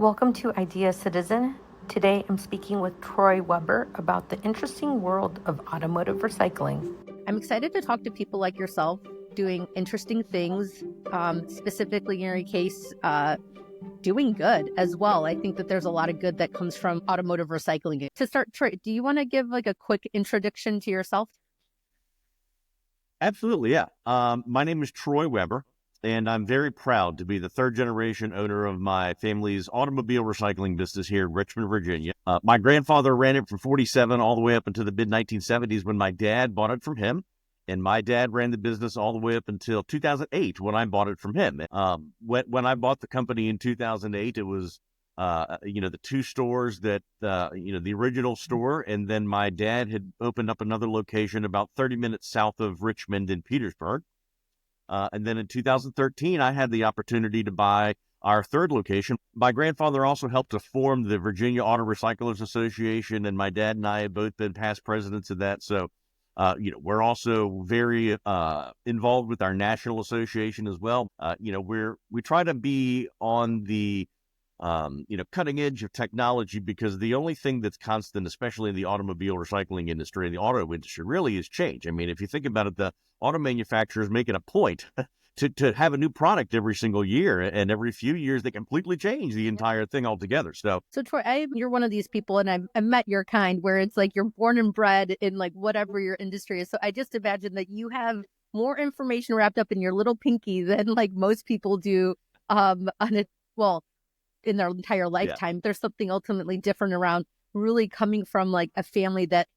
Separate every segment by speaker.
Speaker 1: Welcome to Idea Citizen. Today I'm speaking with Troy Weber about the interesting world of automotive recycling. I'm excited to talk to people like yourself doing interesting things, specifically in your case, doing good as well. I think that there's a lot of good that comes from automotive recycling. To start, Troy, do you want to give like a quick introduction to yourself?
Speaker 2: Absolutely, yeah. My name is Troy Weber, and I'm very proud to be the third generation owner of my family's automobile recycling business here in Richmond, Virginia. My grandfather ran it from 47 all the way up into the mid 1970s when my dad bought it from him. And my dad ran the business all the way up until 2008 when I bought it from him. When I bought the company in 2008, it was the two stores that, the original store. And then my dad had opened up another location about 30 minutes south of Richmond in Petersburg. And then in 2013, I had the opportunity to buy our third location. My grandfather also helped to form the Virginia Auto Recyclers Association, and my dad and I have both been past presidents of that. So, we're also very involved with our national association as well. We try to be on the cutting edge of technology, because the only thing that's constant, especially in the automobile recycling industry and the auto industry, really is change. I mean, if you think about it, the auto manufacturers make it a point to have a new product every single year, and every few years they completely change the entire thing altogether.
Speaker 1: So Troy, you're one of these people, and I've met your kind, where it's like you're born and bred in like whatever your industry is. So I just imagine that you have more information wrapped up in your little pinky than like most people do on it. Well, in their entire
Speaker 2: Yeah.
Speaker 1: lifetime. There's something ultimately different around really coming from like a family that,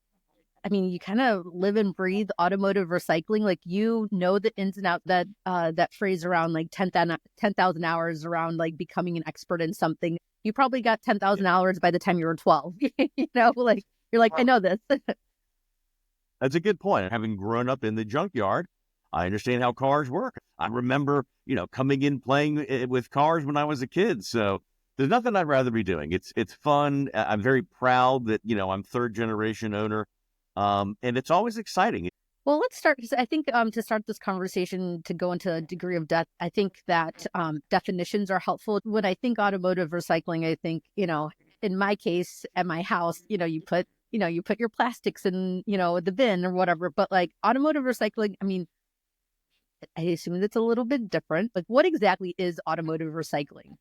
Speaker 1: I mean, you kind of live and breathe automotive recycling. Like, you know, the ins and outs, that phrase around like 10,000 hours around like becoming an expert in something. You probably got 10,000 hours by the time you were 12. Like you're like, I know this.
Speaker 2: That's a good point. Having grown up in the junkyard, I understand how cars work. I remember, coming in playing with cars when I was a kid. So there's nothing I'd rather be doing. It's fun. I'm very proud that, I'm third generation owner. And it's always exciting.
Speaker 1: Well, let's start, because I think to start this conversation, to go into a degree of depth, I think that definitions are helpful. When I think automotive recycling, I think, in my case, at my house, you put your plastics in, the bin or whatever. But like automotive recycling, I mean, I assume it's a little bit different. Like, what exactly is automotive recycling?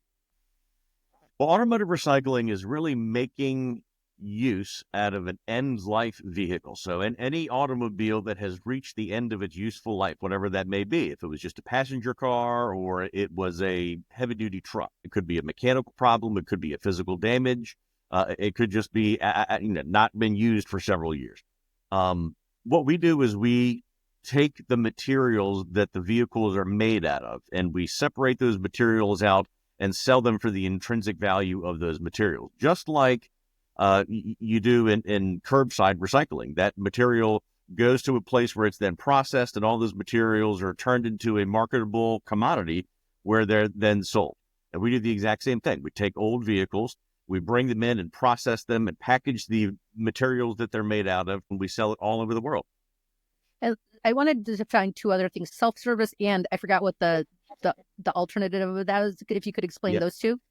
Speaker 2: Well, automotive recycling is really making use out of an end life vehicle. So in any automobile that has reached the end of its useful life, whatever that may be, if it was just a passenger car or it was a heavy duty truck, it could be a mechanical problem, it could be a physical damage, it could just be not been used for several years. What we do is we take the materials that the vehicles are made out of, and we separate those materials out and sell them for the intrinsic value of those materials, just like you do in curbside recycling. That material goes to a place where it's then processed, and all those materials are turned into a marketable commodity where they're then sold. And we do the exact same thing. We take old vehicles, we bring them in and process them and package the materials that they're made out of, and we sell it all over the world.
Speaker 1: And I wanted to define two other things: self-service, and I forgot what the alternative of that is. If you could explain
Speaker 2: Yeah,
Speaker 1: those two.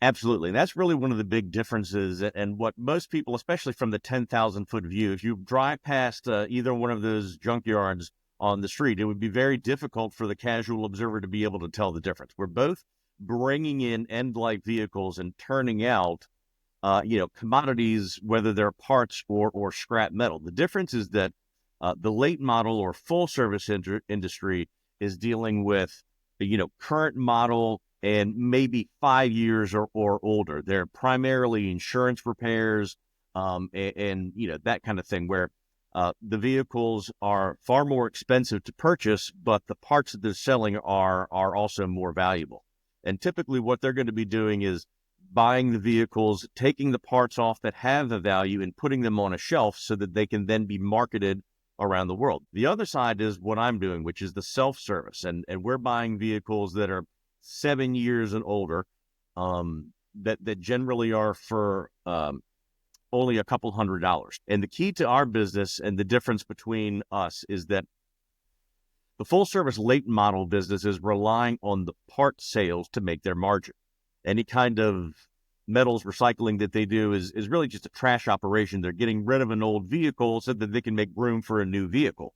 Speaker 2: absolutely. And that's really one of the big differences. And what most people, especially from the 10,000-foot view, if you drive past either one of those junkyards on the street, it would be very difficult for the casual observer to be able to tell the difference. We're both bringing in end-life vehicles and turning out, commodities, whether they're parts or scrap metal. The difference is that the late model or full service industry is dealing with, current model and maybe 5 years or older. They're primarily insurance repairs, and that kind of thing, where the vehicles are far more expensive to purchase, but the parts that they're selling are also more valuable. And typically what they're going to be doing is buying the vehicles, taking the parts off that have the value and putting them on a shelf so that they can then be marketed around the world. The other side is what I'm doing, which is the self-service. And we're buying vehicles that are 7 years and older, that generally are for only a couple $100s. And the key to our business and the difference between us is that the full service late model business is relying on the part sales to make their margin. any kind of metals recycling that they do is really just a trash operation. They're getting rid of an old vehicle so that they can make room for a new vehicle.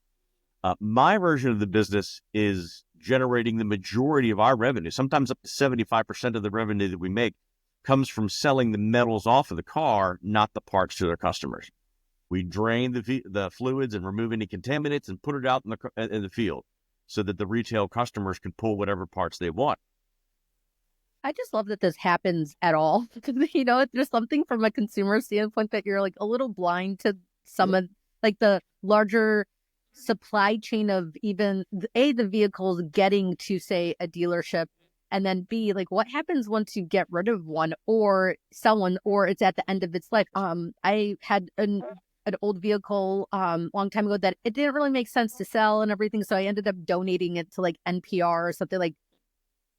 Speaker 2: My version of the business is generating the majority of our revenue. Sometimes up to 75% of the revenue that we make comes from selling the metals off of the car, not the parts to their customers. We drain the fluids and remove any contaminants and put it out in the field so that the retail customers can pull whatever parts they want.
Speaker 1: I just love that this happens at all. There's something from a consumer standpoint that you're like a little blind to some of like the larger supply chain of even the vehicles getting to say a dealership, and then B, like what happens once you get rid of one or sell one or it's at the end of its life. I had an old vehicle long time ago that it didn't really make sense to sell and everything, so I ended up donating it to like NPR or something, like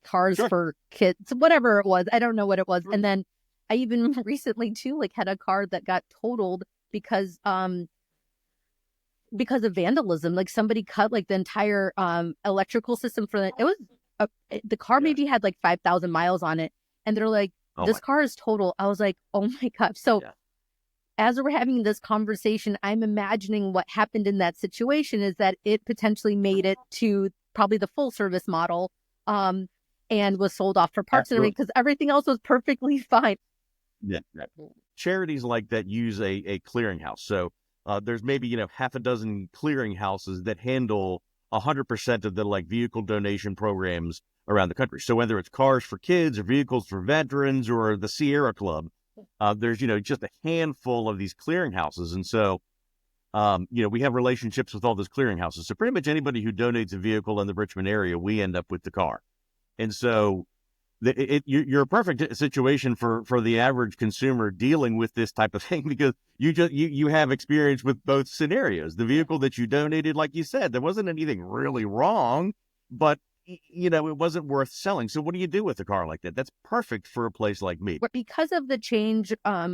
Speaker 1: Cars
Speaker 2: Sure.
Speaker 1: for Kids, whatever it was. I don't know what it was. And then I even recently too, like had a car that got totaled because of vandalism. Like somebody cut like the entire electrical system for the car
Speaker 2: Yes.
Speaker 1: maybe had like 5,000 miles on it. And they're like,
Speaker 2: Oh
Speaker 1: this
Speaker 2: my.
Speaker 1: car is total. I was like, oh my God. So
Speaker 2: Yeah.
Speaker 1: as we're having this conversation, I'm imagining what happened in that situation is that it potentially made it to probably the full service model, and was sold off for parts and everything
Speaker 2: Absolutely.
Speaker 1: because everything else was perfectly fine.
Speaker 2: Yeah. Yeah. Charities like that use a clearinghouse. So there's maybe, half a dozen clearinghouses that handle 100% of the like vehicle donation programs around the country. So whether it's Cars for Kids or Vehicles for Veterans or the Sierra Club, there's, just a handful of these clearinghouses. And so, we have relationships with all those clearinghouses. So pretty much anybody who donates a vehicle in the Richmond area, we end up with the car. And so you're a perfect situation for the average consumer dealing with this type of thing because you have experience with both scenarios. The vehicle that you donated, like you said, there wasn't anything really wrong, but it wasn't worth selling. So what do you do with a car like that? That's perfect for a place like me.
Speaker 1: But because of the change,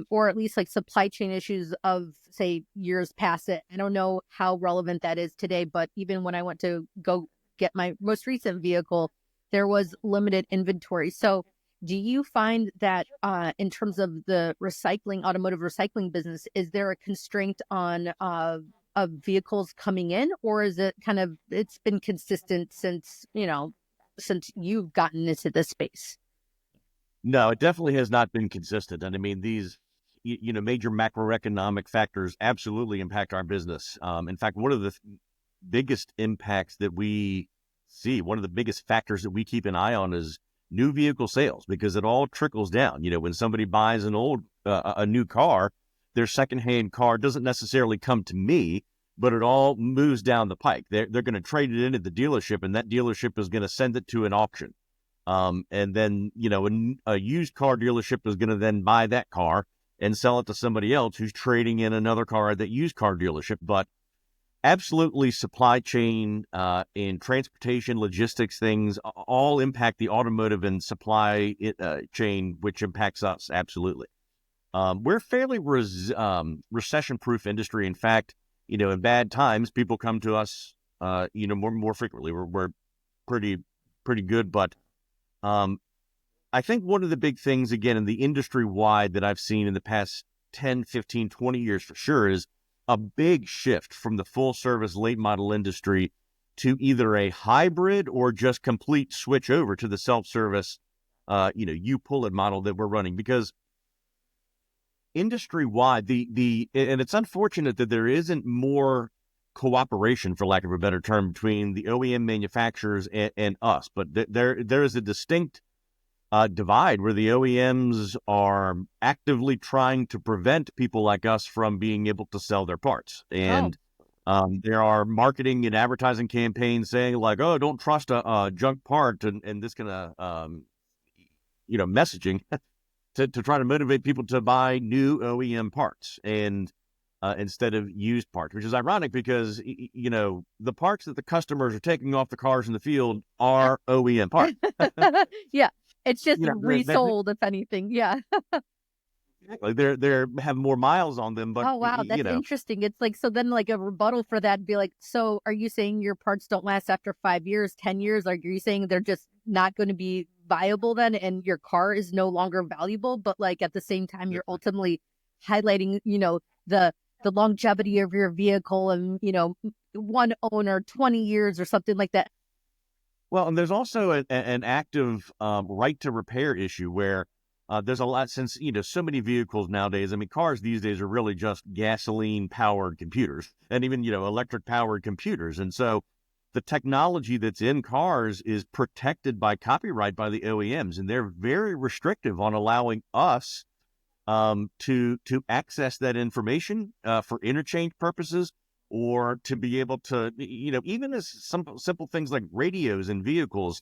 Speaker 1: or at least like supply chain issues of say years past it, I don't know how relevant that is today, but even when I went to go get my most recent vehicle, there was limited inventory. So do you find that in terms of the automotive recycling business, is there a constraint on of vehicles coming in, or is it kind of it's been consistent since you've gotten into this space?
Speaker 2: No, it definitely has not been consistent. And I mean, these, major macroeconomic factors absolutely impact our business. In fact, one of the biggest impacts that we see, one of the biggest factors that we keep an eye on is new vehicle sales, because it all trickles down. When somebody buys a new car, their secondhand car doesn't necessarily come to me, but it all moves down the pike. They're going to trade it in at the dealership, and that dealership is going to send it to an auction. And then, a used car dealership is going to then buy that car and sell it to somebody else who's trading in another car at that used car dealership. But absolutely, supply chain and transportation, logistics things all impact the automotive and supply chain, which impacts us absolutely. We're fairly recession-proof industry. In fact, in bad times, people come to us, more frequently. We're pretty good, but I think one of the big things, again, in the industry wide that I've seen in the past 10, 15, 20 years for sure is a big shift from the full service late model industry to either a hybrid or just complete switch over to the self-service, you pull it model that we're running. Because industry wide, and it's unfortunate that there isn't more cooperation, for lack of a better term, between the OEM manufacturers and us. But there is a distinct divide where the OEMs are actively trying to prevent people like us from being able to sell their parts.
Speaker 1: Oh,
Speaker 2: And there are marketing and advertising campaigns saying like, "Oh, don't trust a junk part," and this kind of messaging to try to motivate people to buy new OEM parts and instead of used parts, which is ironic because the parts that the customers are taking off the cars in the field are OEM parts.
Speaker 1: yeah. It's just
Speaker 2: They're
Speaker 1: resold, if anything. Yeah.
Speaker 2: exactly. They're have more miles on them, but
Speaker 1: Oh, wow. That's interesting. It's like, so then like a rebuttal for that would be like, so are you saying your parts don't last after 5 years, 10 years? Are you saying they're just not going to be viable then, and your car is no longer valuable, but like at the same time you're ultimately highlighting, the longevity of your vehicle and, one owner, 20 years or something like that.
Speaker 2: Well, and there's also an active right to repair issue where there's a lot, since, so many vehicles nowadays. I mean, cars these days are really just gasoline powered computers and even, electric powered computers. And so the technology that's in cars is protected by copyright by the OEMs, and they're very restrictive on allowing us to access that information for interchange purposes, or to be able to, even as some simple things like radios in vehicles.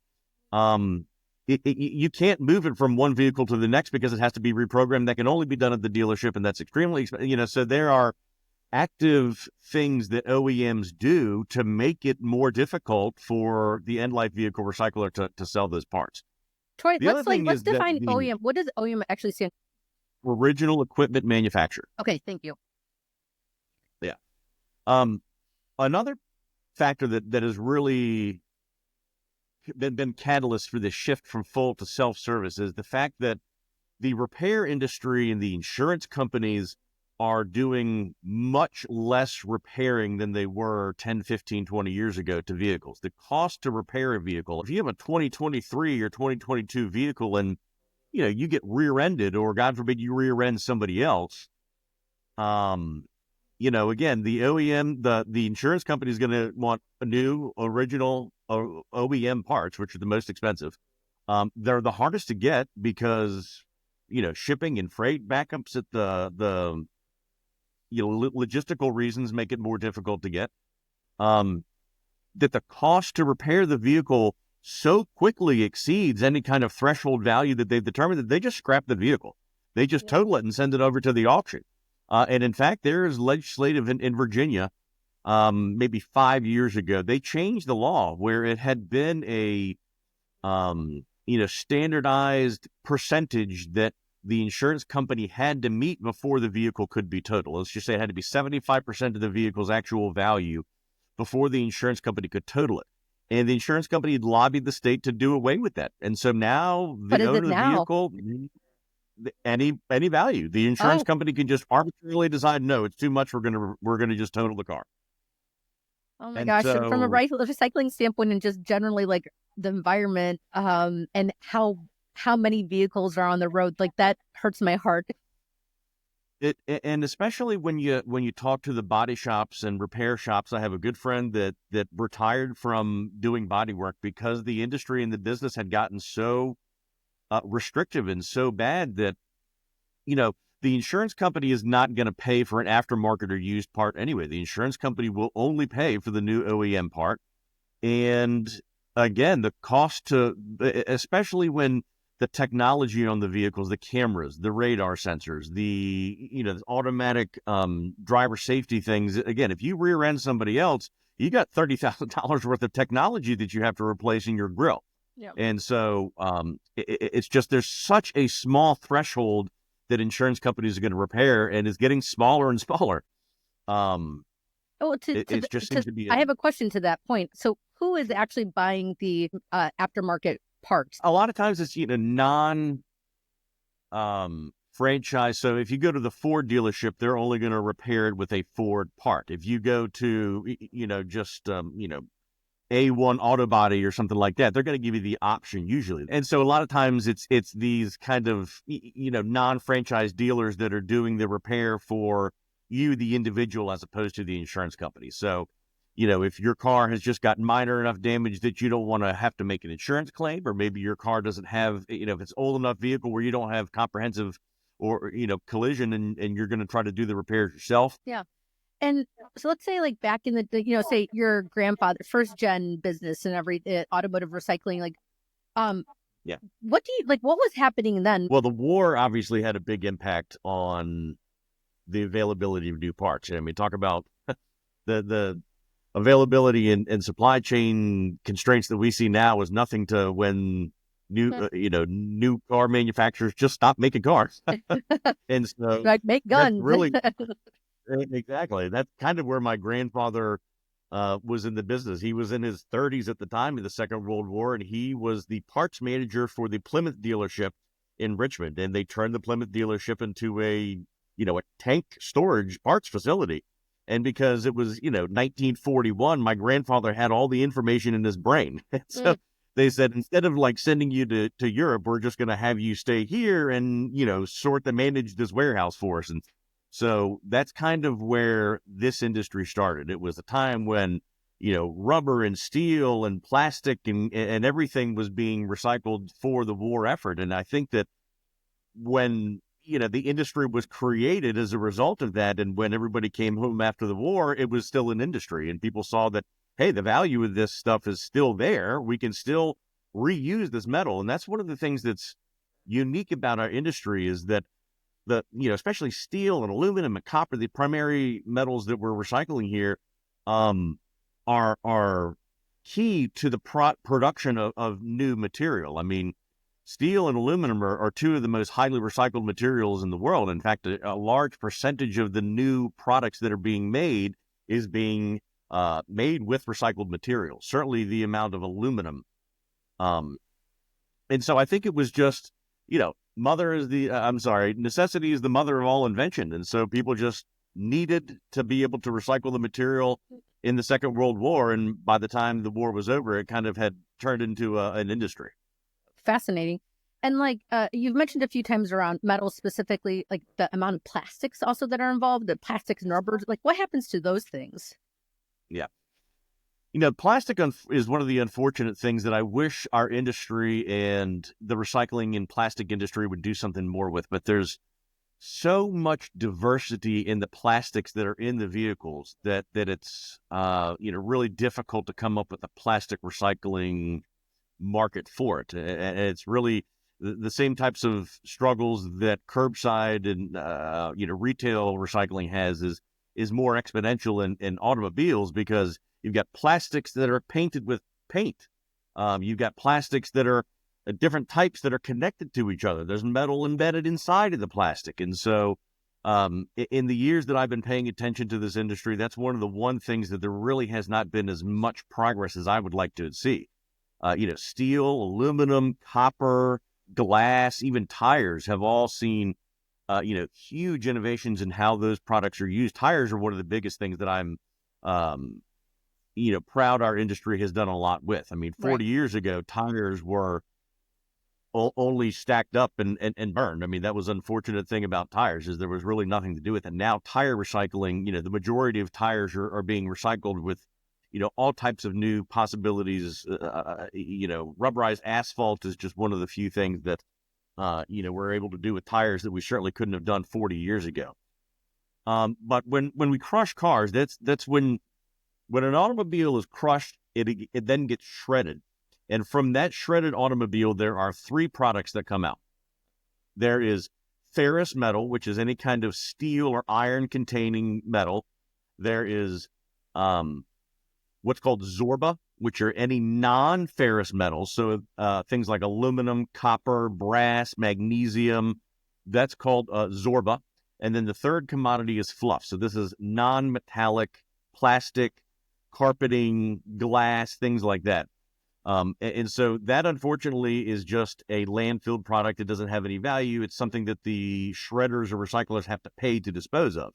Speaker 2: You can't move it from one vehicle to the next because it has to be reprogrammed. That can only be done at the dealership, and that's extremely expensive. So there are active things that OEMs do to make it more difficult for the end life vehicle recycler to sell those parts.
Speaker 1: Troy,
Speaker 2: The other thing
Speaker 1: let's
Speaker 2: is that
Speaker 1: define
Speaker 2: the
Speaker 1: OEM. What does OEM actually stand?
Speaker 2: original equipment manufacturer.
Speaker 1: Okay, thank you.
Speaker 2: Yeah. Another factor that has really been catalyst for this shift from full to self-service is the fact that the repair industry and the insurance companies are doing much less repairing than they were 10, 15, 20 years ago to vehicles. The cost to repair a vehicle, if you have a 2023 or 2022 vehicle and, you get rear-ended, or God forbid you rear-end somebody else, again, the OEM, the insurance company is going to want a new original OEM parts, which are the most expensive. They're the hardest to get because, shipping and freight backups at the logistical reasons make it more difficult to get. That the cost to repair the vehicle so quickly exceeds any kind of threshold value that they've determined that they just scrap the vehicle. They just total it and send it over to the auction. And in fact, there is legislative in Virginia, maybe 5 years ago, they changed the law where it had been a, standardized percentage that the insurance company had to meet before the vehicle could be totaled. Let's just say it had to be 75% of the vehicle's actual value before the insurance company could total it. And the insurance company had lobbied the state to do away with that. And so now
Speaker 1: What
Speaker 2: the
Speaker 1: is
Speaker 2: owner
Speaker 1: it
Speaker 2: of the
Speaker 1: now?
Speaker 2: vehicle, any value, the insurance
Speaker 1: Oh,
Speaker 2: company can just arbitrarily decide, no, it's too much. We're gonna just total the car.
Speaker 1: oh my
Speaker 2: And
Speaker 1: gosh. From a
Speaker 2: so
Speaker 1: recycling standpoint and just generally like the environment, and how many vehicles are on the road, like that hurts my heart.
Speaker 2: and especially when you talk to the body shops and repair shops, I have a good friend that retired from doing body work because the industry and the business had gotten so restrictive and so bad that, the insurance company is not going to pay for an aftermarket or used part anyway. The insurance company will only pay for the new OEM part. And again, the cost especially when the technology on the vehicles, the cameras, the radar sensors, the automatic driver safety things. Again, if you rear end somebody else, you got $30,000 worth of technology that you have to replace in your grill.
Speaker 1: Yeah.
Speaker 2: And so it's just, there's such a small threshold that insurance companies are going to repair, and is getting smaller and smaller.
Speaker 1: Oh,
Speaker 2: It just seems to be
Speaker 1: I have a question to that point. So, who is actually buying the aftermarket parts?
Speaker 2: a lot of times it's, non franchise. So if you go to the Ford dealership, they're only going to repair it with a Ford part. If you go to, just, A1 Auto Body or something like that, they're going to give you the option usually. And so a lot of times it's these kind of, non-franchise dealers that are doing the repair for you, the individual, as opposed to the insurance company. So, if your car has just got minor enough damage that you don't want to have to make an insurance claim, or maybe your car doesn't have, if it's old enough vehicle where you don't have comprehensive or, collision, and you're going to try to do the repairs yourself.
Speaker 1: Yeah. And so let's say like back in say your grandfather, first gen business and automotive recycling, like,
Speaker 2: Yeah.
Speaker 1: what do you like? What was happening then?
Speaker 2: Well, the war obviously had a big impact on the availability of new parts. I mean, talk about the availability and supply chain constraints that we see now is nothing to when new car manufacturers just stopped making cars. And so
Speaker 1: Like make
Speaker 2: that's
Speaker 1: guns.
Speaker 2: really exactly, that's kind of where my grandfather was in the business. He was in his 30s at the time of the Second World War, and he was the parts manager for the Plymouth dealership in Richmond. And they turned the Plymouth dealership into a tank storage parts facility. And because it was, 1941, my grandfather had all the information in his brain. So they said, instead of like sending you to Europe, we're just going to have you stay here and, manage this warehouse for us. And so that's kind of where this industry started. It was a time when, rubber and steel and plastic and everything was being recycled for the war effort. And I think that when, the industry was created as a result of that, and when everybody came home after the war, it was still an industry. And people saw that, hey, the value of this stuff is still there. We can still reuse this metal. And that's one of the things that's unique about our industry, is that especially steel and aluminum and copper, the primary metals that we're recycling here, are key to the production of new material. I mean, steel and aluminum are two of the most highly recycled materials in the world. In fact, a large percentage of the new products that are being made is being made with recycled materials. Certainly the amount of aluminum. And so I think it was just, necessity is the mother of all invention. And so people just needed to be able to recycle the material in the Second World War. And by the time the war was over, it kind of had turned into an industry.
Speaker 1: Fascinating. And you've mentioned a few times around metal, specifically, like the amount of plastics also that are involved, the plastics and rubbers, like what happens to those things?
Speaker 2: Yeah. Plastic is one of the unfortunate things that I wish our industry and the recycling and plastic industry would do something more with. But there's so much diversity in the plastics that are in the vehicles that it's really difficult to come up with a plastic recycling market for it. And it's really the same types of struggles that curbside and retail recycling has is more exponential in automobiles, because you've got plastics that are painted with paint. You've got plastics that are different types that are connected to each other. There's metal embedded inside of the plastic. And so in the years that I've been paying attention to this industry, that's one of the things that there really has not been as much progress as I would like to see. Steel, aluminum, copper, glass, even tires have all seen, huge innovations in how those products are used. Tires are one of the biggest things that I'm, proud our industry has done a lot with. I mean, 40 years ago, tires were only stacked up and burned. I mean, that was the unfortunate thing about tires, is there was really nothing to do with it. Now, tire recycling, the majority of tires are being recycled with, all types of new possibilities. Rubberized asphalt is just one of the few things that, we're able to do with tires that we certainly couldn't have done 40 years ago. But when we crush cars, that's when an automobile is crushed, it then gets shredded. And from that shredded automobile, there are three products that come out. There is ferrous metal, which is any kind of steel or iron containing metal. There is what's called zorba, which are any non-ferrous metals. So things like aluminum, copper, brass, magnesium, that's called zorba. And then the third commodity is fluff. So this is non-metallic plastic, carpeting, glass, things like that. And so that, unfortunately, is just a landfill product. It doesn't have any value. It's something that the shredders or recyclers have to pay to dispose of.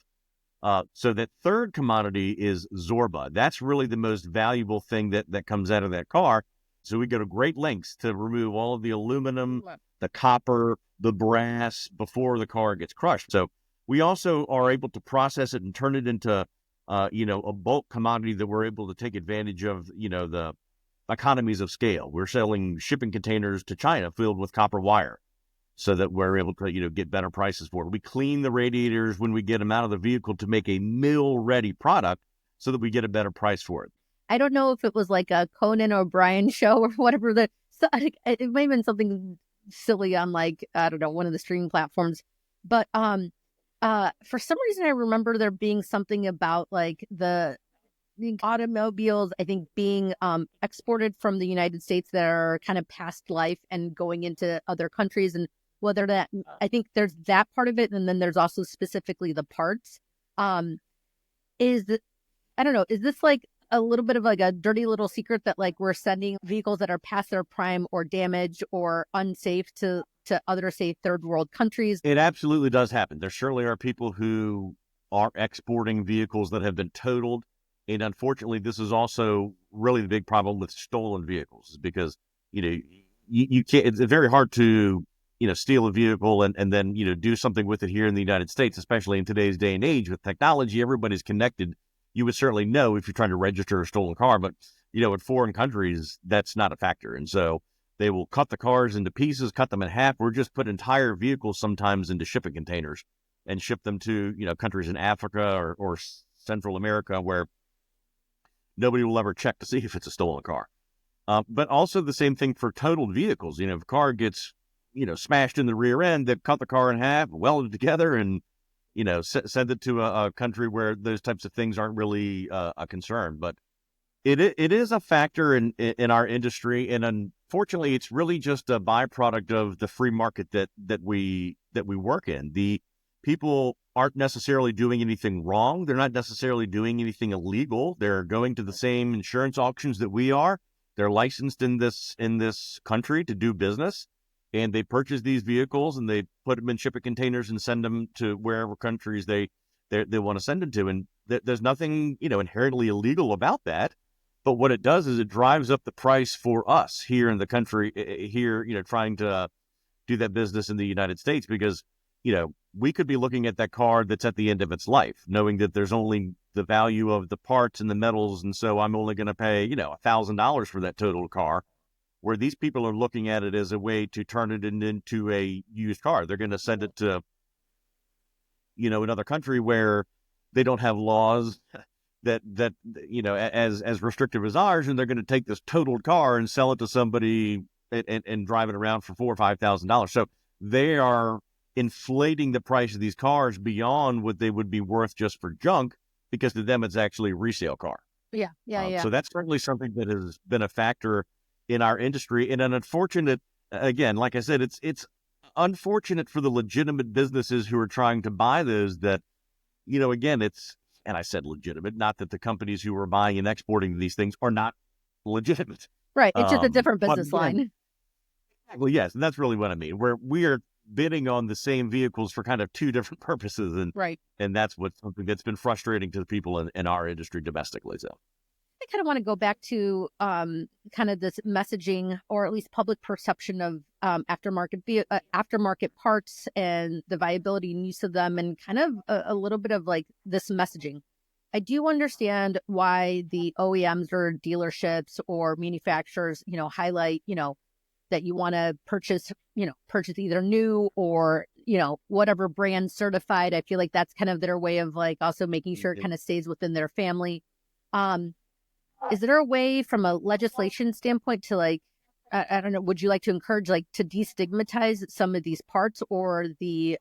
Speaker 2: So that third commodity is zorba. That's really the most valuable thing that comes out of that car. So we go to great lengths to remove all of the aluminum, the copper, the brass before the car gets crushed. So we also are able to process it and turn it into, a bulk commodity that we're able to take advantage of, the economies of scale. We're selling shipping containers to China filled with copper wire, so that we're able to, get better prices for it. We clean the radiators when we get them out of the vehicle to make a mill-ready product so that we get a better price for it.
Speaker 1: I don't know if it was like a Conan O'Brien show or whatever. It may have been something silly on I don't know, one of the streaming platforms. But for some reason, I remember there being something about the automobiles, I think, being exported from the United States that are kind of past life and going into other countries, and whether that, I think there's that part of it, and then there's also specifically the parts. I don't know, is this a little bit of like a dirty little secret that like we're sending vehicles that are past their prime or damaged or unsafe to other, say, third world countries?
Speaker 2: It absolutely does happen. There certainly are people who are exporting vehicles that have been totaled. And unfortunately, this is also really the big problem with stolen vehicles because, you can't, it's very hard to, steal a vehicle and then, do something with it here in the United States, especially in today's day and age with technology. Everybody's connected. You would certainly know if you're trying to register a stolen car, but, in foreign countries, that's not a factor. And so they will cut the cars into pieces, cut them in half, or just put entire vehicles sometimes into shipping containers and ship them to, countries in Africa or Central America where nobody will ever check to see if it's a stolen car. But also the same thing for totaled vehicles. If a car gets, smashed in the rear end, they cut the car in half, weld it together, and, send it to a country where those types of things aren't really a concern. But it is a factor in our industry, and unfortunately, it's really just a byproduct of the free market that we work in. The people aren't necessarily doing anything wrong. They're not necessarily doing anything illegal. They're going to the same insurance auctions that we are. They're licensed in this country to do business, and they purchase these vehicles and they put them in shipping containers and send them to wherever countries they want to send them to. And there's nothing inherently illegal about that. But what it does is it drives up the price for us here in the country, here, trying to do that business in the United States, because, we could be looking at that car that's at the end of its life, knowing that there's only the value of the parts and the metals. And so I'm only going to pay, $1,000 for that total car, where these people are looking at it as a way to turn it into a used car. They're going to send it to, another country where they don't have laws that as restrictive as ours, and they're going to take this totaled car and sell it to somebody and drive it around for $4,000 or $5,000. So they are inflating the price of these cars beyond what they would be worth just for junk, because to them it's actually a resale car.
Speaker 1: Yeah.
Speaker 2: So that's certainly something that has been a factor in our industry, and an unfortunate, again, like I said, it's unfortunate for the legitimate businesses who are trying to buy those that, again, and I said legitimate, not that the companies who are buying and exporting these things are not legitimate.
Speaker 1: Right. It's just a different
Speaker 2: But
Speaker 1: business line.
Speaker 2: well, yes, and that's really what I mean. Where we are bidding on the same vehicles for kind of two different purposes, and
Speaker 1: Right.
Speaker 2: that's something that's been frustrating to the people in our industry domestically. So
Speaker 1: I kind of want to go back to kind of this messaging, or at least public perception of aftermarket parts and the viability and use of them, and kind of a little bit of like this messaging. I do understand why the OEMs or dealerships or manufacturers, highlight, that you want to purchase either new or, whatever brand certified. I feel like that's kind of their way of like also making sure it kind of stays within their family. Is there a way from a legislation standpoint to like, I don't know, would you like to encourage like to destigmatize some of these parts, or the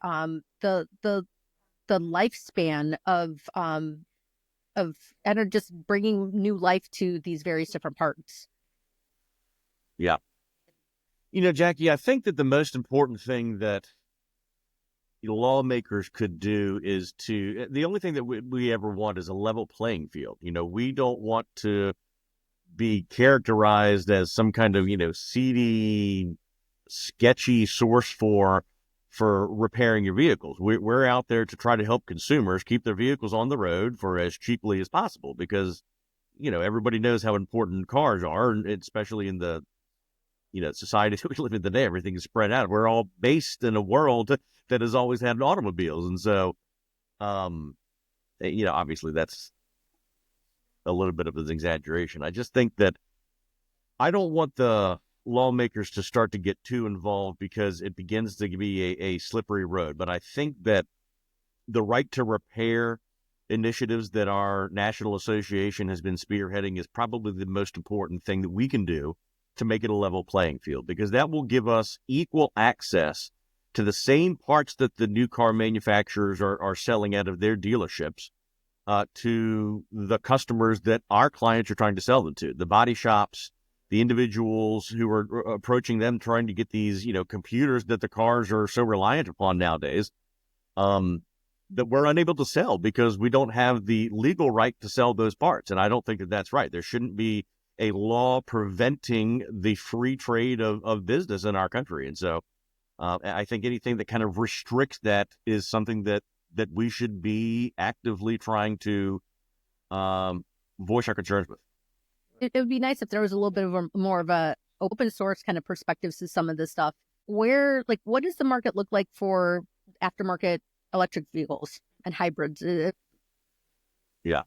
Speaker 1: lifespan of and just bringing new life to these various different parts?
Speaker 2: yeah, Jackie, I think that the most important thing that lawmakers could do is the only thing that we ever want is a level playing field. We don't want to be characterized as some kind of, seedy, sketchy source for repairing your vehicles. We're out there to try to help consumers keep their vehicles on the road for as cheaply as possible, because, everybody knows how important cars are, and especially in the, society that we live in today. Everything is spread out. We're all based in a world that has always had automobiles. And so, obviously that's a little bit of an exaggeration. I just think that I don't want the lawmakers to start to get too involved, because it begins to be a slippery road. But I think that the right to repair initiatives that our national association has been spearheading is probably the most important thing that we can do to make it a level playing field, because that will give us equal access to the same parts that the new car manufacturers are selling out of their dealerships to the customers that our clients are trying to sell them to, the body shops, the individuals who are approaching them trying to get these, computers that the cars are so reliant upon nowadays. that we're unable to sell because we don't have the legal right to sell those parts. And I don't think that that's right. There shouldn't be a law preventing the free trade of business in our country. And so I think anything that kind of restricts that is something that we should be actively trying to voice our concerns with.
Speaker 1: It would be nice if there was a little bit of more of a open source kind of perspectives to some of this stuff. Where, like, what does the market look like for aftermarket electric vehicles and hybrids?
Speaker 2: Yeah.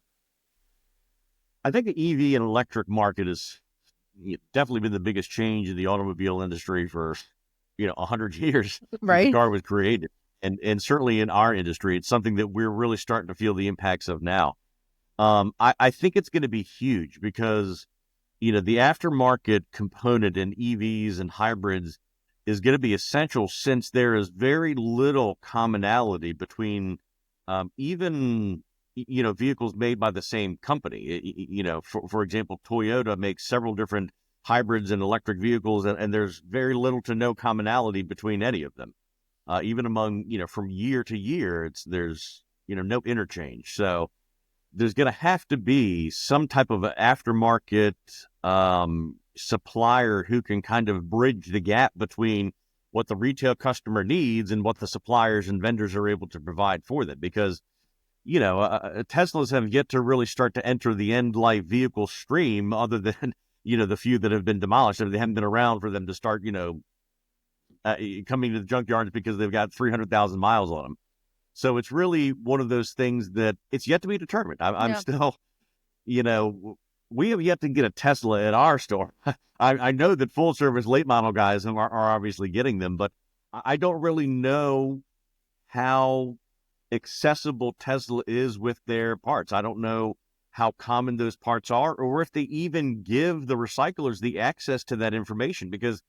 Speaker 2: I think the EV and electric market has definitely been the biggest change in the automobile industry for, 100 years since the
Speaker 1: Right?
Speaker 2: car was created. And certainly in our industry, it's something that we're really starting to feel the impacts of now. I think it's going to be huge because, the aftermarket component in EVs and hybrids is going to be essential since there is very little commonality between even vehicles made by the same company. For example, Toyota makes several different hybrids and electric vehicles, and there's very little to no commonality between any of them. Even among from year to year, there's no interchange. So there's going to have to be some type of aftermarket supplier who can kind of bridge the gap between what the retail customer needs and what the suppliers and vendors are able to provide for them. Because, Teslas have yet to really start to enter the end life vehicle stream other than, the few that have been demolished. They haven't been around for them to start, coming to the junkyards because they've got 300,000 miles on them. So it's really one of those things that it's yet to be determined. I'm
Speaker 1: Yeah.
Speaker 2: still, we have yet to get a Tesla at our store. I know that full service late model guys are obviously getting them, but I don't really know how accessible Tesla is with their parts. I don't know how common those parts are, or if they even give the recyclers the access to that information, because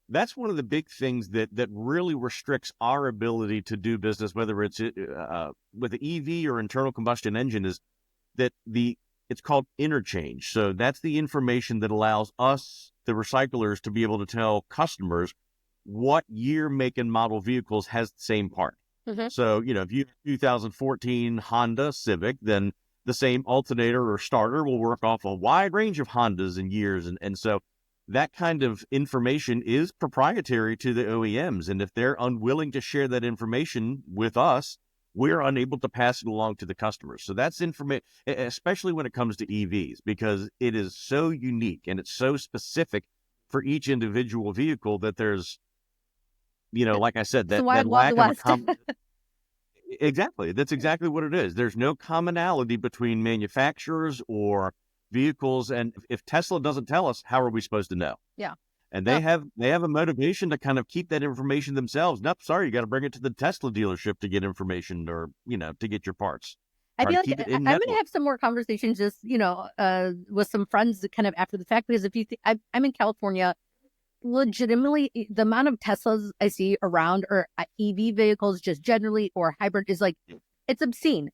Speaker 2: that's one of the big things that really restricts our ability to do business, whether it's with the EV or internal combustion engine, is that it's called interchange. So that's the information that allows us, the recyclers, to be able to tell customers what year, make, and model vehicles has the same part.
Speaker 1: Mm-hmm.
Speaker 2: So, if you 2014 Honda Civic, then the same alternator or starter will work off a wide range of Hondas and years. And so that kind of information is proprietary to the OEMs. And if they're unwilling to share that information with us, we're unable to pass it along to the customers. So that's information, especially when it comes to EVs, because it is so unique and it's so specific for each individual vehicle that there's, like I said,
Speaker 1: It's the
Speaker 2: that
Speaker 1: Wild Wild
Speaker 2: lack of
Speaker 1: West.
Speaker 2: exactly. That's exactly what it is. There's no commonality between manufacturers or vehicles. And if Tesla doesn't tell us, how are we supposed to know?
Speaker 1: Yeah.
Speaker 2: And
Speaker 1: No,
Speaker 2: they have a motivation to kind of keep that information themselves. Nope, sorry, you got to bring it to the Tesla dealership to get information, or to get your parts.
Speaker 1: I
Speaker 2: Try to
Speaker 1: feel like
Speaker 2: keep it in
Speaker 1: I'm going to
Speaker 2: network.
Speaker 1: have some more conversations just, with some friends kind of after the fact, because if you think I'm in California, legitimately the amount of Teslas I see around, or EV vehicles just generally, or hybrid, is like, it's obscene.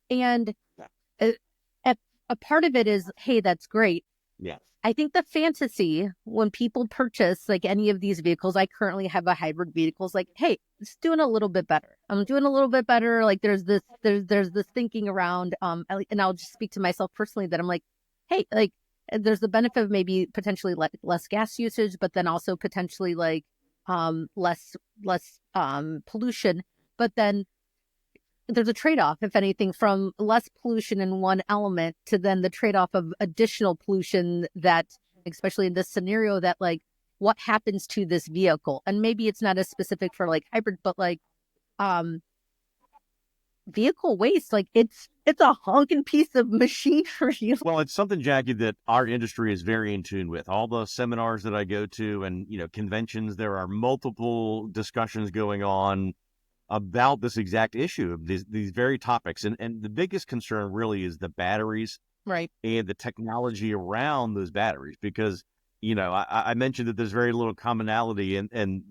Speaker 1: And uh, a part of it is, hey, that's great.
Speaker 2: Yeah.
Speaker 1: I think the fantasy when people purchase like any of these vehicles, I currently have a hybrid vehicle, is like, hey, it's doing a little bit better. I'm doing a little bit better. Like there's this thinking around, and I'll just speak to myself personally that I'm like, hey, like there's the benefit of maybe potentially less gas usage, but then also potentially like less pollution. But then there's a trade-off, if anything, from less pollution in one element to then the trade-off of additional pollution, that, especially in this scenario, that like what happens to this vehicle. And maybe it's not as specific for like hybrid, but like um vehicle waste, like it's a honking piece of machinery.
Speaker 2: Well, it's something, Jackie, that our industry is very in tune with. All the seminars that I go to and, conventions, there are multiple discussions going on about this exact issue of these very topics. And the biggest concern really is the batteries
Speaker 1: Right.
Speaker 2: and the technology around those batteries, because, I mentioned that there's very little commonality, and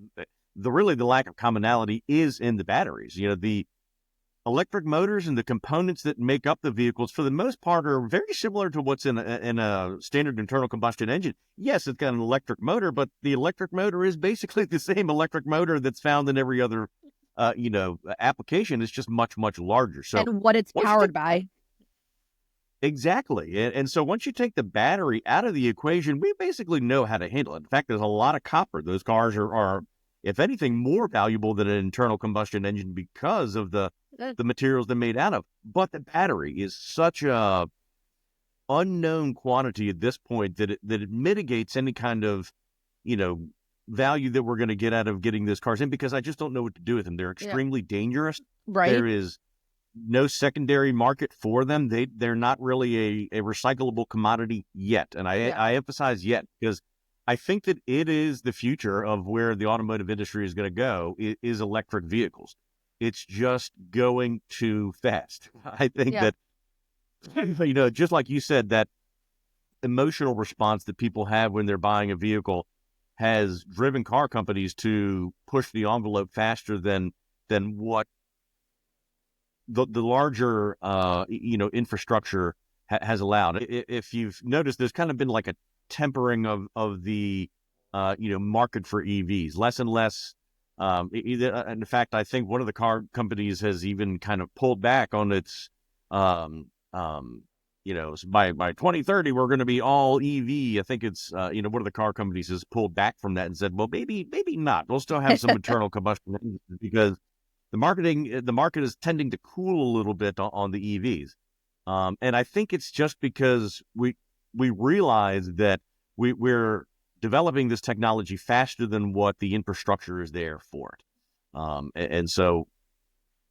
Speaker 2: the lack of commonality is in the batteries. The electric motors and the components that make up the vehicles, for the most part, are very similar to what's in a standard internal combustion engine. Yes, it's got an electric motor, but the electric motor is basically the same electric motor that's found in every other application is just much, much larger. So
Speaker 1: And what it's
Speaker 2: once you
Speaker 1: powered
Speaker 2: take
Speaker 1: by.
Speaker 2: exactly, and so once you take the battery out of the equation, we basically know how to handle it. In fact, there's a lot of copper. Those cars are, if anything, more valuable than an internal combustion engine because of
Speaker 1: Uh,
Speaker 2: the materials they're made out of. But the battery is such a unknown quantity at this point that it mitigates any kind of, you know, value that we're going to get out of getting those cars in, because I just don't know what to do with them. They're
Speaker 1: Yeah.
Speaker 2: extremely dangerous.
Speaker 1: Right.
Speaker 2: There is no secondary market for them. They're not really a recyclable commodity yet. And
Speaker 1: Yeah.
Speaker 2: I emphasize yet, because I think that it is the future of where the automotive industry is going to go, is electric vehicles. It's just going too fast. I think
Speaker 1: Yeah.
Speaker 2: that, just like you said, that emotional response that people have when they're buying a vehicle has driven car companies to push the envelope faster than what the larger infrastructure has allowed. If you've noticed, there's kind of been like a tempering of the market for EVs, less and less. In fact, I think one of the car companies has even kind of pulled back on its um, by 2030 we're going to be all EV. I think it's one of the car companies has pulled back from that and said, well, maybe not. We'll still have some internal combustion engines, because the market is tending to cool a little bit on the EVs, and I think it's just because we realize that we're developing this technology faster than what the infrastructure is there for it, and so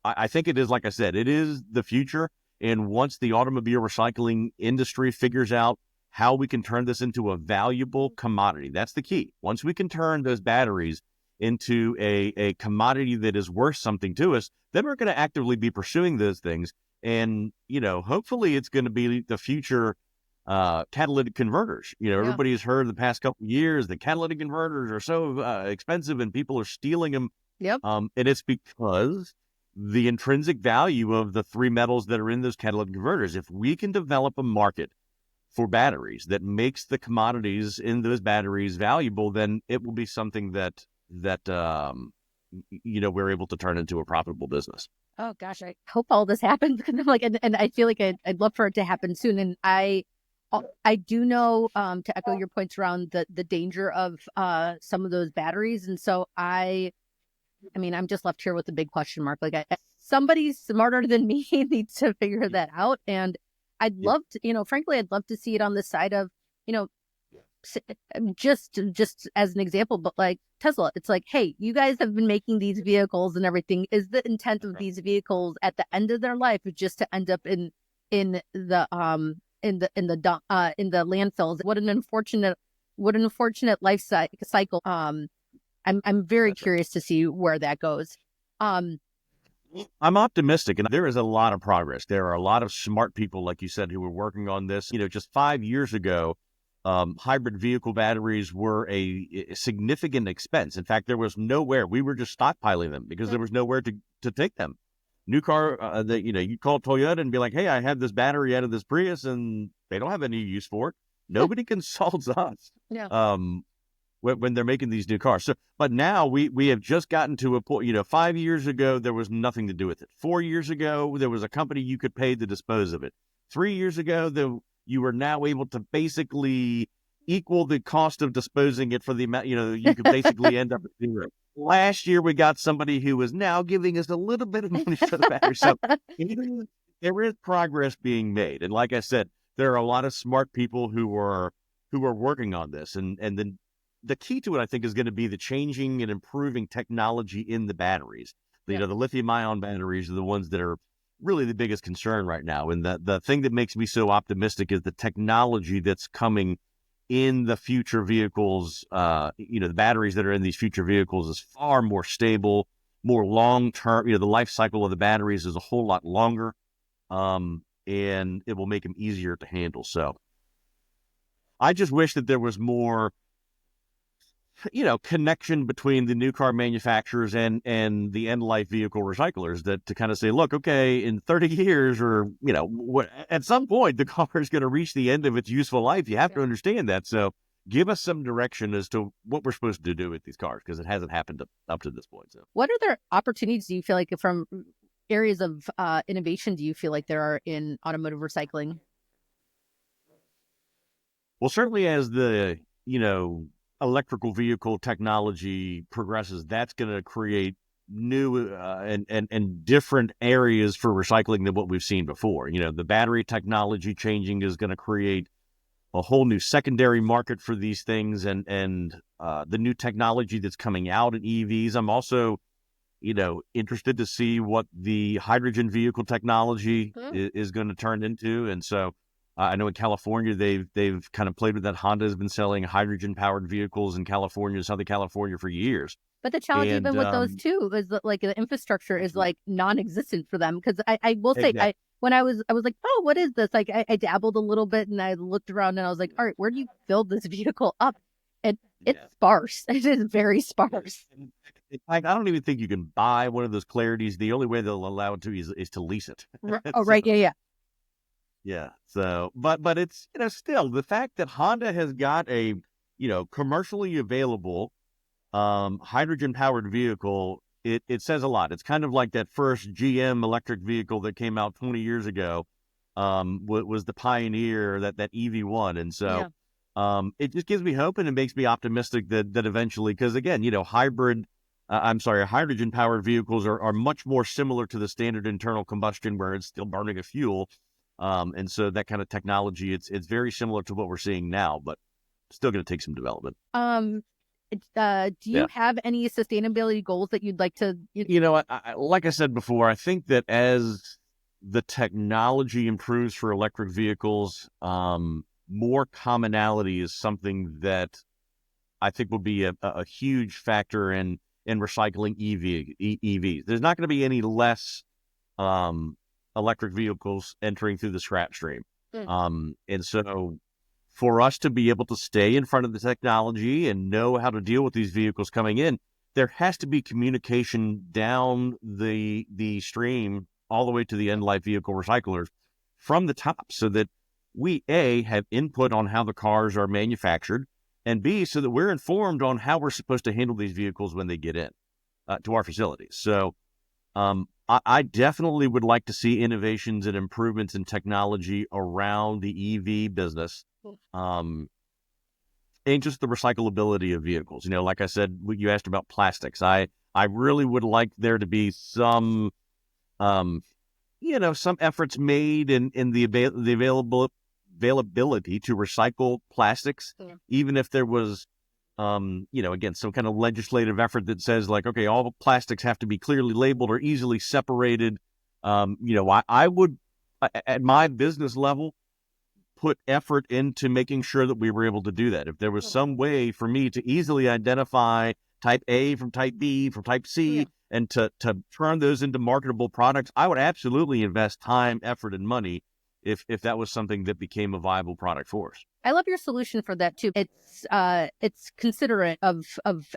Speaker 2: I think it is, like I said, it is the future. And once the automobile recycling industry figures out how we can turn this into a valuable commodity, that's the key. Once we can turn those batteries into a commodity that is worth something to us, then we're going to actively be pursuing those things. And, hopefully it's going to be the future catalytic converters.
Speaker 1: Yeah.
Speaker 2: Everybody's heard the past couple of years that catalytic converters are so expensive and people are stealing them.
Speaker 1: Yep.
Speaker 2: And it's because the intrinsic value of the three metals that are in those catalytic converters. If we can develop a market for batteries that makes the commodities in those batteries valuable, then it will be something that we're able to turn into a profitable business.
Speaker 1: Oh gosh, I hope all this happens, because I'm like, and I feel like I'd love for it to happen soon. And I do know, to echo your points around the danger of some of those batteries. And so I mean, I'm just left here with a big question mark. Like, somebody smarter than me needs to figure that out. And I'd
Speaker 2: Yeah.
Speaker 1: love to, frankly, I'd love to see it on the side of, you know, just as an example, but like Tesla, it's like, hey, you guys have been making these vehicles and everything. Is the intent of these vehicles at the end of their life just to end up in the landfills? What an unfortunate life cycle. I'm very
Speaker 2: That's right.
Speaker 1: curious to see where that goes. Um,
Speaker 2: I'm optimistic, and there is a lot of progress. There are a lot of smart people, like you said, who are working on this. Just 5 years ago, hybrid vehicle batteries were a significant expense. In fact, there was nowhere. We were just stockpiling them because there was nowhere to take them. New car, you call Toyota and be like, hey, I have this battery out of this Prius, and they don't have any use for it. Nobody consults us.
Speaker 1: yeah,
Speaker 2: When they're making these new cars. So, but now we have just gotten to a point, 5 years ago, there was nothing to do with it. 4 years ago, there was a company you could pay to dispose of it. 3 years ago, you were now able to basically equal the cost of disposing it for the amount, you could basically end up at zero. Last year, we got somebody who is now giving us a little bit of money for the battery. So there is progress being made. And like I said, there are a lot of smart people who are working on this. And then the key to it, I think, is going to be the changing and improving technology in the batteries.
Speaker 1: yeah,
Speaker 2: The lithium-ion batteries are the ones that are really the biggest concern right now. And the thing that makes me so optimistic is the technology that's coming in the future vehicles. The batteries that are in these future vehicles is far more stable, more long-term. The life cycle of the batteries is a whole lot longer, and it will make them easier to handle. So I just wish that there was more connection between the new car manufacturers and the end life vehicle recyclers, that to kind of say, look, okay, in 30 years or, at some point, the car is going to reach the end of its useful life. You have to understand that. So give us some direction as to what we're supposed to do with these cars, because it hasn't happened up to this point. So,
Speaker 1: What other opportunities do you feel like from areas of innovation do you feel like there are in automotive recycling?
Speaker 2: well, certainly as the, electrical vehicle technology progresses, that's going to create new and different areas for recycling than what we've seen before. The battery technology changing is going to create a whole new secondary market for these things, and the new technology that's coming out in EVs. I'm also, interested to see what the hydrogen vehicle technology is going to turn into. And so I know in California they've kind of played with that. Honda has been selling hydrogen powered vehicles in California, Southern California, for years.
Speaker 1: But the challenge
Speaker 2: And
Speaker 1: even with those too is that like the infrastructure is
Speaker 2: absolutely.
Speaker 1: like non-existent for them. Because I will say
Speaker 2: Exactly.
Speaker 1: when I was like, oh, what is this? Like I dabbled a little bit and I looked around and I was like, all right, where do you build this vehicle up? And it's
Speaker 2: Yeah.
Speaker 1: sparse. It is very sparse.
Speaker 2: In fact, I don't even think you can buy one of those Clarities. The only way they'll allow it to is to lease it.
Speaker 1: Oh,
Speaker 2: So
Speaker 1: right, yeah, yeah.
Speaker 2: yeah. So, but it's, still the fact that Honda has got a, commercially available hydrogen powered vehicle. It says a lot. It's kind of like that first GM electric vehicle that came out 20 years ago. Was the pioneer, that EV1. And so
Speaker 1: Yeah.
Speaker 2: it just gives me hope, and it makes me optimistic that eventually, because again, hydrogen powered vehicles are much more similar to the standard internal combustion, where it's still burning a fuel. And so that kind of technology, it's very similar to what we're seeing now, but still going to take some development.
Speaker 1: Um, do you
Speaker 2: Yeah.
Speaker 1: have any sustainability goals that you'd like to?
Speaker 2: Like I said before, I think that as the technology improves for electric vehicles, more commonality is something that I think will be a huge factor in recycling EVs. There's not going to be any less um, electric vehicles entering through the scrap stream.
Speaker 1: Mm.
Speaker 2: And so for us to be able to stay in front of the technology and know how to deal with these vehicles coming in, there has to be communication down the stream all the way to the end life vehicle recyclers from the top, so that we A, have input on how the cars are manufactured, and B, so that we're informed on how we're supposed to handle these vehicles when they get in to our facilities. So I definitely would like to see innovations and improvements in technology around the EV business, um, and just the recyclability of vehicles. Like I said, you asked about plastics. I really would like there to be um, some efforts made in the availability to recycle plastics,
Speaker 1: Yeah.
Speaker 2: even if there was, again, some kind of legislative effort that says, like, okay, all plastics have to be clearly labeled or easily separated. I would, at my business level, put effort into making sure that we were able to do that. If there was some way for me to easily identify type A from type B from type
Speaker 1: Yeah.
Speaker 2: C, and to turn those into marketable products, I would absolutely invest time, effort, and money if that was something that became a viable product for us.
Speaker 1: I love your solution for that too. It's considerate of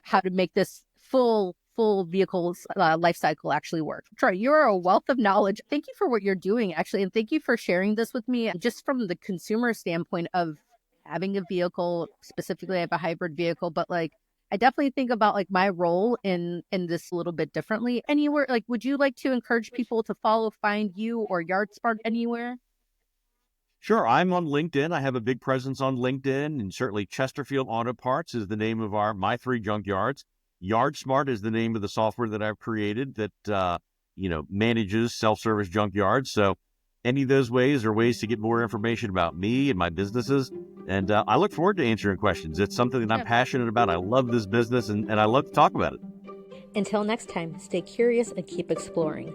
Speaker 1: how to make this full vehicle's life cycle actually work. Troy, you're a wealth of knowledge. Thank you for what you're doing, actually, and thank you for sharing this with me. Just from the consumer standpoint of having a vehicle, specifically, I have a hybrid vehicle, but like I definitely think about like my role in this a little bit differently. Anywhere, like, would you like to encourage people to find you or Yard Smart anywhere?
Speaker 2: Sure, I'm on LinkedIn. I have a big presence on LinkedIn, and certainly Chesterfield Auto Parts is the name of my three junkyards. YardSmart is the name of the software that I've created that manages self-service junkyards. So any of those ways are ways to get more information about me and my businesses. And I look forward to answering questions. It's something that I'm passionate about. I love this business, and I love to talk about it.
Speaker 1: Until next time, stay curious and keep exploring.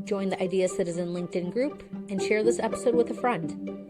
Speaker 1: Join the Idea Citizen LinkedIn group and share this episode with a friend.